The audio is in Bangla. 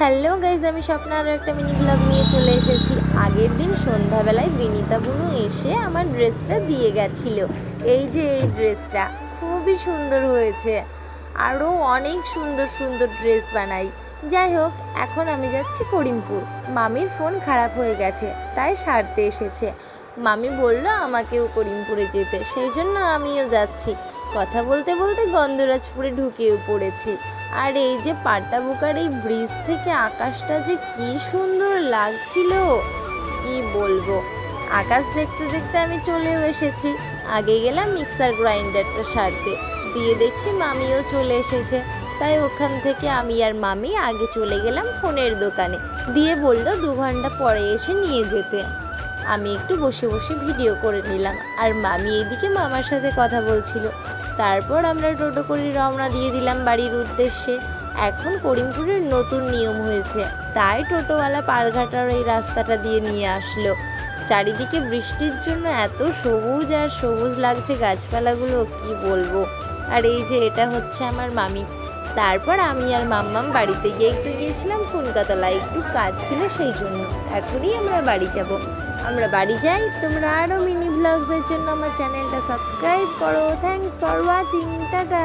হ্যালো গাইজ, আমি স্বপ্না আরও একটা মিনি ব্লগ নিয়ে চলে এসেছি। আগের দিন সন্ধ্যাবেলায় বিনিতা বুনু এসে আমার ড্রেসটা দিয়ে গেছিল। এই যে এই ড্রেসটা খুবই সুন্দর হয়েছে, আরও অনেক সুন্দর সুন্দর ড্রেস বানাই। যাই হোক, এখন আমি যাচ্ছি করিমপুর। মামির ফোন খারাপ হয়ে গেছে, তাই সারতে এসেছে। মামি বলল আমাকেও করিমপুরে যেতে, সেই জন্য আমিও যাচ্ছি। কথা বলতে বলতে গন্ধরাজপুরে ঢুকেও পড়েছি। আর এই যে পাটাবুকার এই ব্রিজ থেকে আকাশটা যে কি সুন্দর লাগছিল, কি বলবো। আকাশ দেখতে দেখতে আমি চলেও এসেছি। আগে গেলাম মিক্সার গ্রাইন্ডারটা সারতে, দিয়ে দেখছি মামিও চলে এসেছে। তাই ওখান থেকে আমি আর মামি আগে চলে গেলাম ফোনের দোকানে, দিয়ে বলল 2 ঘন্টা পরে এসে নিয়ে যেতে। আমি একটু বসে বসে ভিডিও করে নিলাম, আর মামি এইদিকে মামার সাথে কথা বলছিল। তারপর আমরা টোটো করে রওনা দিয়ে দিলাম বাড়ির উদ্দেশ্যে। এখন করিমপুরের নতুন নিয়ম হয়েছে, তাই টোটোওয়ালা পারঘাটার এই রাস্তাটা দিয়ে নিয়ে আসলো। চারিদিকে বৃষ্টির জন্য এত সবুজ আর সবুজ লাগছে গাছপালাগুলো, কি বলবো। আর এই যে এটা হচ্ছে আমার মামি। তারপর আমি আর মাম্মাম বাড়িতে গিয়ে একটু গিয়েছিলাম ফুনকাতলায়, একটু কাজ ছিল সেই জন্য। এখনই আমরা বাড়ি যাব। আমরা বাড়ি যাই। তোমরা আরও মিনি ব্লগসের জন্য আমার চ্যানেলটা সাবস্ক্রাইব করো। Thanks for watching. টাটা।